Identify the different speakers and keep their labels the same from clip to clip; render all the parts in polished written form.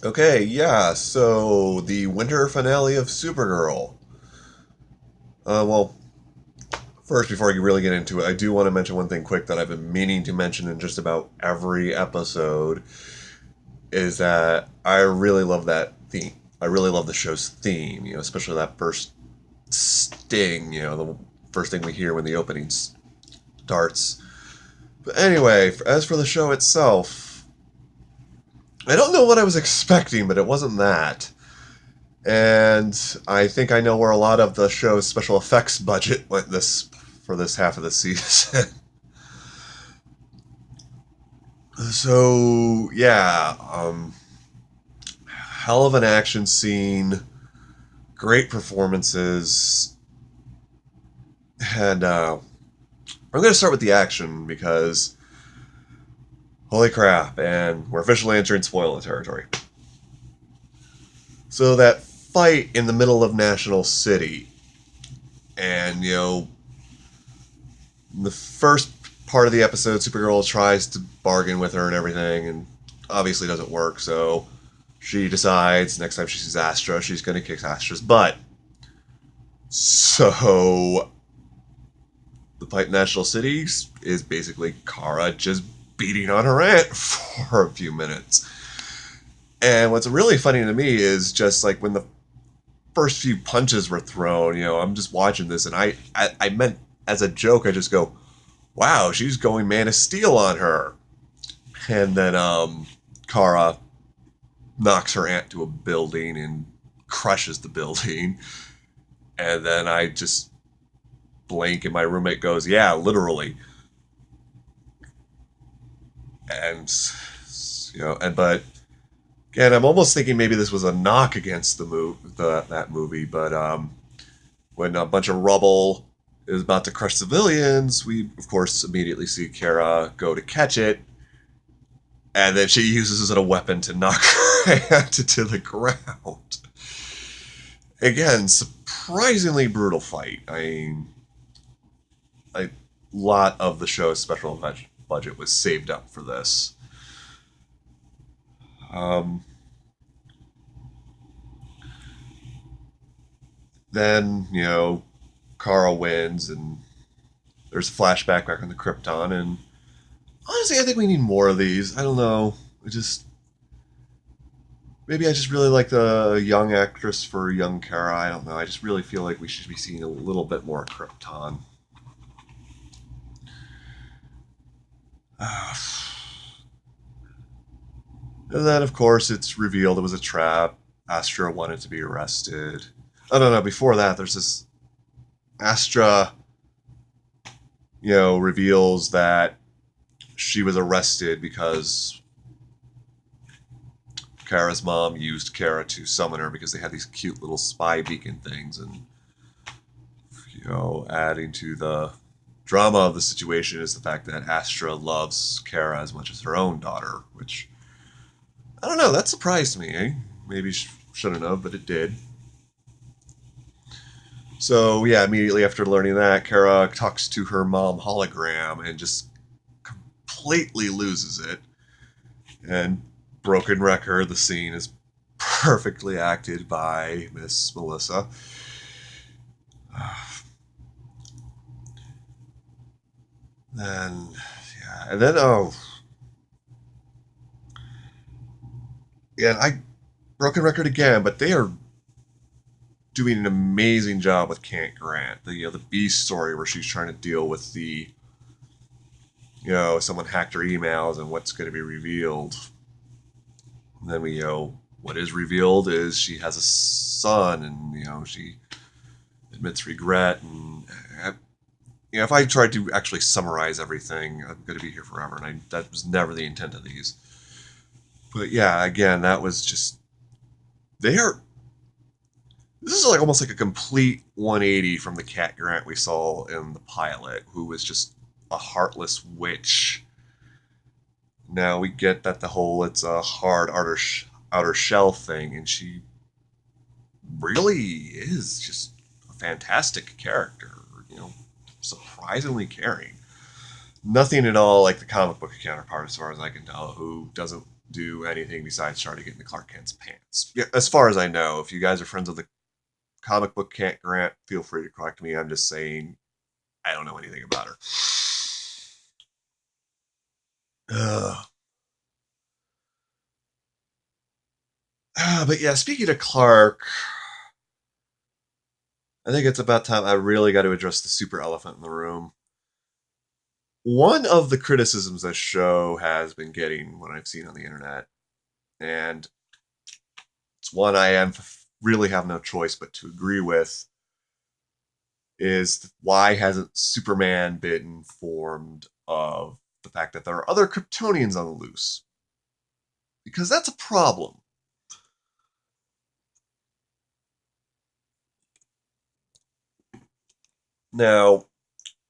Speaker 1: Okay, yeah, so the winter finale of Supergirl. Well, first, before I really get into it, I do want to mention one thing quick that I've been meaning to mention in just about every episode is that I really love that theme. I really love the show's theme, especially that first sting, the first thing we hear when the opening starts. But anyway, as for the show itself, I don't know what I was expecting, but it wasn't that. And I think I know where a lot of the show's special effects budget went this for this half of the season. So yeah, hell of an action scene, great performances, and I'm going to start with the action because holy crap! And we're officially entering spoiler territory. So that fight in the middle of National City, and the first part of the episode, Supergirl tries to bargain with her and everything, and obviously doesn't work. So she decides next time she sees Astra, she's going to kick Astra's butt. So the fight in National City is basically Kara just beating on her aunt for a few minutes. And what's really funny to me is just like when the first few punches were thrown, I'm just watching this and I meant as a joke, I just go, wow, she's going Man of Steel on her. And then Kara knocks her aunt to a building and crushes the building. And then I just blink and my roommate goes, yeah, literally. And but again, I'm almost thinking maybe this was a knock against that movie, but when a bunch of rubble is about to crush civilians, we of course immediately see Kara go to catch it, and then she uses it as a weapon to knock her aunt to the ground. Again, surprisingly brutal fight. I mean, a lot of the show's special budget was saved up for this. Um, then Kara wins, and there's a flashback back on the Krypton, and honestly, I think we need more of these. I don't know. Maybe I just really like the young actress for young Kara. I don't know. I just really feel like we should be seeing a little bit more Krypton. Uh, and then, of course, it's revealed it was a trap. Astra wanted to be arrested. Oh, no, no. Before that, there's this Astra, reveals that she was arrested because Kara's mom used Kara to summon her because they had these cute little spy beacon things, and adding to the drama of the situation is the fact that Astra loves Kara as much as her own daughter, which I don't know. That surprised me. Maybe shouldn't have, but it did. So yeah, immediately after learning that, Kara talks to her mom hologram and just completely loses it. And broken record, the scene is perfectly acted by Miss Melissa. Then yeah, and then yeah, I broken record again, but they are doing an amazing job with Kent Grant. The Beast story where she's trying to deal with the someone hacked her emails and what's going to be revealed. And then what is revealed is she has a son, and she admits regret. And if I tried to actually summarize everything, I'm going to be here forever, and that was never the intent of these. But yeah, again, that was just they are. This is like almost like a complete 180 from the Cat Grant we saw in the pilot, who was just a heartless witch. Now we get that the whole it's a hard outer shell thing, and she really is just a fantastic character. Surprisingly caring. Nothing at all like the comic book counterpart, as far as I can tell, who doesn't do anything besides try to get into Clark Kent's pants. Yeah, as far as I know, if you guys are friends of the comic book Kent Grant, feel free to correct me. I'm just saying I don't know anything about her. Ugh. But yeah, speaking of Clark, I think it's about time I really got to address the super elephant in the room. One of the criticisms this show has been getting, what I've seen on the internet, and it's one I am really have no choice but to agree with, is why hasn't Superman been informed of the fact that there are other Kryptonians on the loose? Because that's a problem. Now,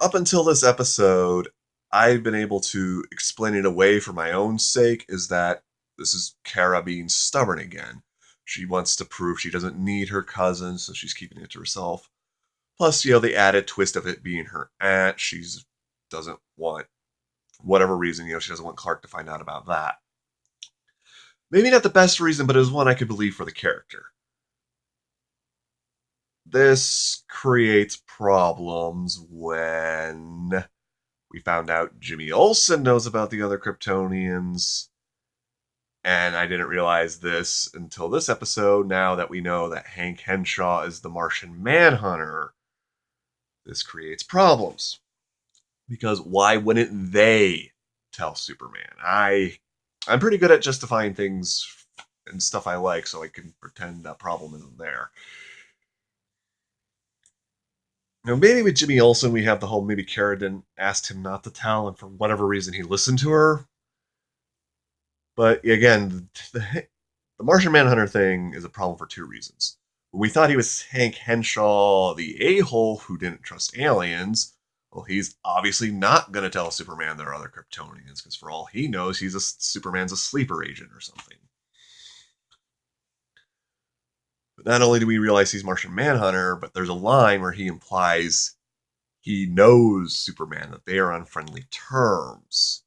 Speaker 1: up until this episode, I've been able to explain it away for my own sake, is that this is Kara being stubborn again. She wants to prove she doesn't need her cousin, so she's keeping it to herself. Plus, the added twist of it being her aunt. She doesn't want, whatever reason, she doesn't want Clark to find out about that. Maybe not the best reason, but it was one I could believe for the character. This creates problems when we found out Jimmy Olsen knows about the other Kryptonians. And I didn't realize this until this episode. Now that we know that Hank Henshaw is the Martian Manhunter, this creates problems. Because why wouldn't they tell Superman? I'm pretty good at justifying things and stuff I like, so I can pretend that problem isn't there. Maybe with Jimmy Olsen, we have the whole maybe Kara didn't ask him not to tell, and for whatever reason, he listened to her. But again, the Martian Manhunter thing is a problem for two reasons. When we thought he was Hank Henshaw, the a-hole who didn't trust aliens, well, he's obviously not going to tell Superman there are other Kryptonians, because for all he knows, Superman's a sleeper agent or something. But not only do we realize he's Martian Manhunter, but there's a line where he implies he knows Superman, that they are on friendly terms.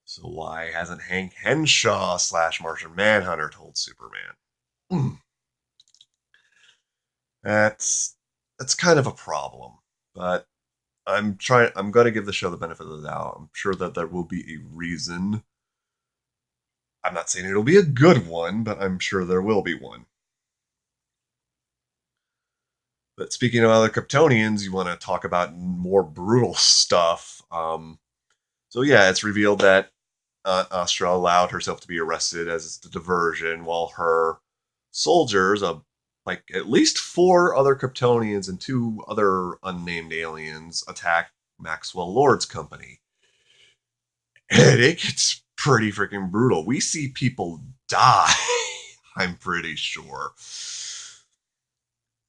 Speaker 1: So why hasn't Hank Henshaw / Martian Manhunter told Superman? That's kind of a problem. But I'm going to give the show the benefit of the doubt. I'm sure that there will be a reason. I'm not saying it'll be a good one, but I'm sure there will be one. But speaking of other Kryptonians, you want to talk about more brutal stuff. So yeah, it's revealed that Astra allowed herself to be arrested as a diversion while her soldiers, like at least 4 other Kryptonians and 2 other unnamed aliens, attack Maxwell Lord's company. And it gets pretty freaking brutal. We see people die, I'm pretty sure.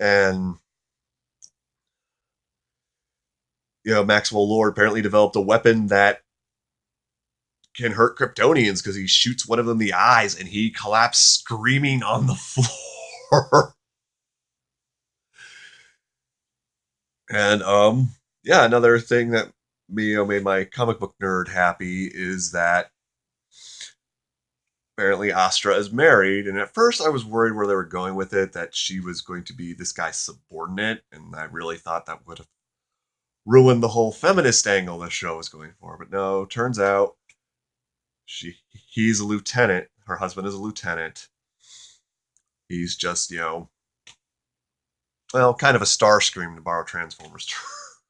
Speaker 1: And Maxwell Lord apparently developed a weapon that can hurt Kryptonians because he shoots one of them in the eyes and he collapsed screaming on the floor. And yeah, another thing that made my comic book nerd happy is that apparently Astra is married, and at first I was worried where they were going with it, that she was going to be this guy's subordinate, and I really thought that would have ruined the whole feminist angle the show was going for. But no, turns out he's a lieutenant. Her husband is a lieutenant. He's just, kind of a Starscream, to borrow Transformers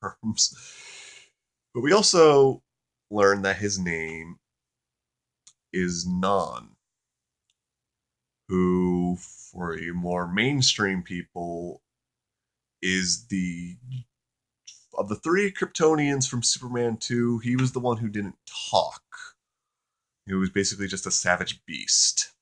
Speaker 1: terms. But we also learned that his name is Non, who, for you more mainstream people, is of the 3 Kryptonians from Superman 2, he was the one who didn't talk. He was basically just a savage beast.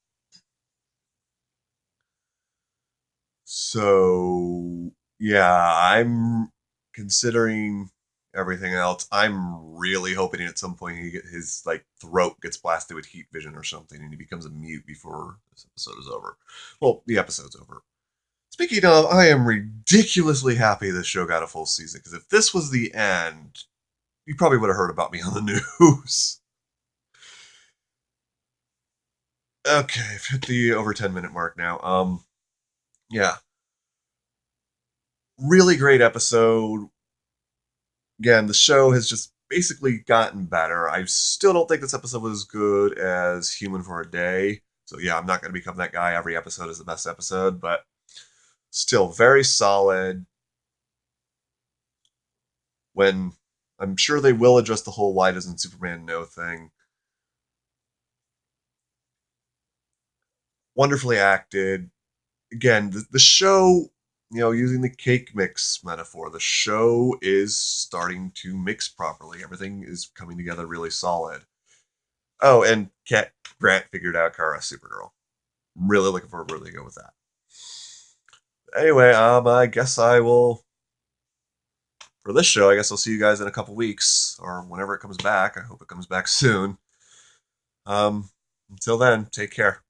Speaker 1: So, yeah, I'm considering everything else. I'm really hoping at some point his throat gets blasted with heat vision or something, and he becomes a mute before this episode is over. Well, the episode's over. Speaking of, I am ridiculously happy this show got a full season, because if this was the end, you probably would have heard about me on the news. Okay, I've hit the over 10-minute mark now. Yeah, really great episode. Again, the show has just basically gotten better. I still don't think this episode was as good as Human for a Day. So yeah, I'm not going to become that guy. Every episode is the best episode, but still very solid. When I'm sure they will address the whole why doesn't Superman know thing. Wonderfully acted. Again, the show, using the cake mix metaphor, the show is starting to mix properly. Everything is coming together really solid. Oh, and Cat Grant figured out Kara Supergirl. Really looking forward to where they go with that. Anyway, I guess I will for this show. I guess I'll see you guys in a couple weeks or whenever it comes back. I hope it comes back soon. Until then, take care.